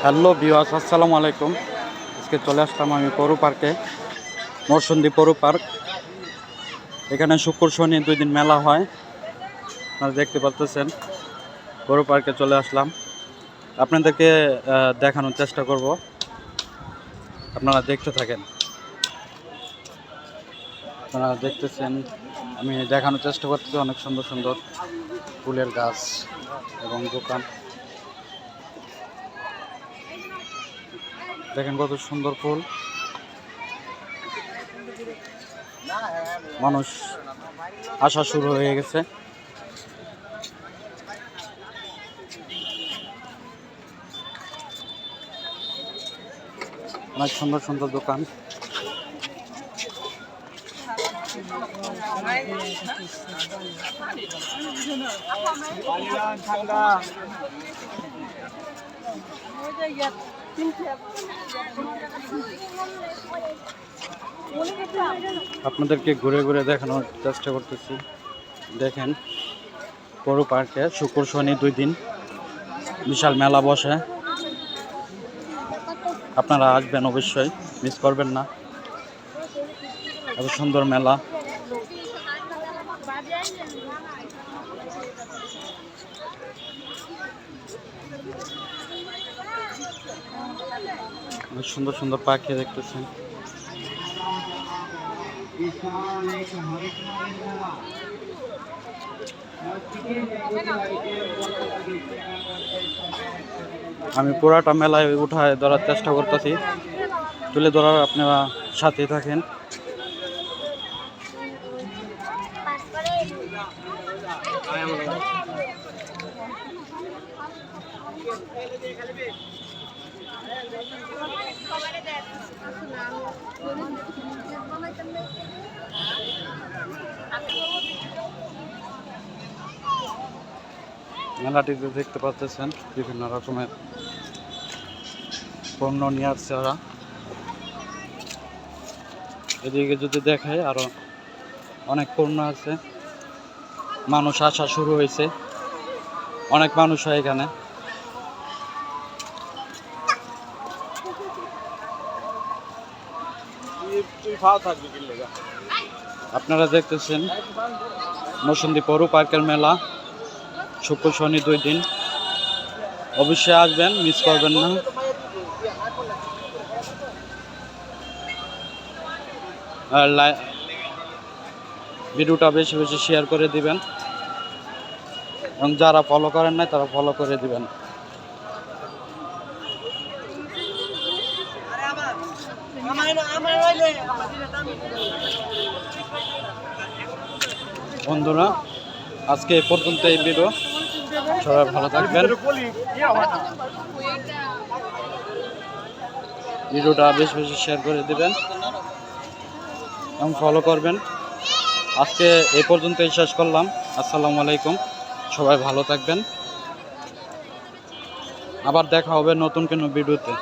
Hello viewers, আসসালামু আলাইকুম। আজকে চলে আসলাম আমি পৌর পার্কে, নরসিংদী পৌর পার্ক। এখানে শুক্র শনি 2 দিন মেলা হয়, আপনারা দেখতে পাচ্ছেন। পৌর পার্কে চলে আসলাম, আপনাদেরকে দেখানোর চেষ্টা করব, আপনারা দেখতে থাকেন। আপনারা দেখতেছেন, আমি দেখানোর চেষ্টা করতেছি অনেক সুন্দর সুন্দর ফুলের গাছ এবং দোকান। দেখেন কত সুন্দর ফুল, মানুষ আসা শুরু হয়ে গেছে। অনেক সুন্দর সুন্দর দোকান। আপনাদেরকে ঘুরে ঘুরে দেখানোর চেষ্টা করতেছি। দেখেন, পৌর পার্কে শুক্র শনি 2 দিন বিশাল মেলা বসে, আপনারা আসবেন, অবশ্যই মিস করবেন না। এত সুন্দর মেলা। অনেক সুন্দর সুন্দর পাখি দেখতেছেন। আমি পুরাটা মেলায় উঠায় ধরার চেষ্টা করতেছি, তুলে ধরার, আপনারা সাথে থাকেন। মেলাটিতে দেখতে পাচ্ছেন বিভিন্ন রকমের পণ্য নিয়ে আসছে ওরা। এদিকে যদি দেখায় আরো অনেক পণ্য আছে, মানুষ আসা শুরু হয়েছে, অনেক মানুষ হয় এখানে। আপনারা দেখতেছেন নরসিংদী পৌর পার্কের মেলা, শুক্র শনি 2 দিন। অবশ্যই আসবেন, মিস করবেন না। আর ভিডিওটা বেশি বেশি শেয়ার করে দিবেন, এবং যারা ফলো করেন না তারা ফলো করে দিবেন। বন্ধুরা, আজকে এই পর্যন্ত এই ভিডিও। সবাই ভালো থাকবেন, ভিডিওটা বেশি বেশি শেয়ার করে দিবেন এবং ফলো করবেন। আজকে এই পর্যন্তই শেষ করলাম। আসসালামু আলাইকুম, সবাই ভালো থাকবেন। আবার দেখা হবে নতুন কোনো ভিডিওতে।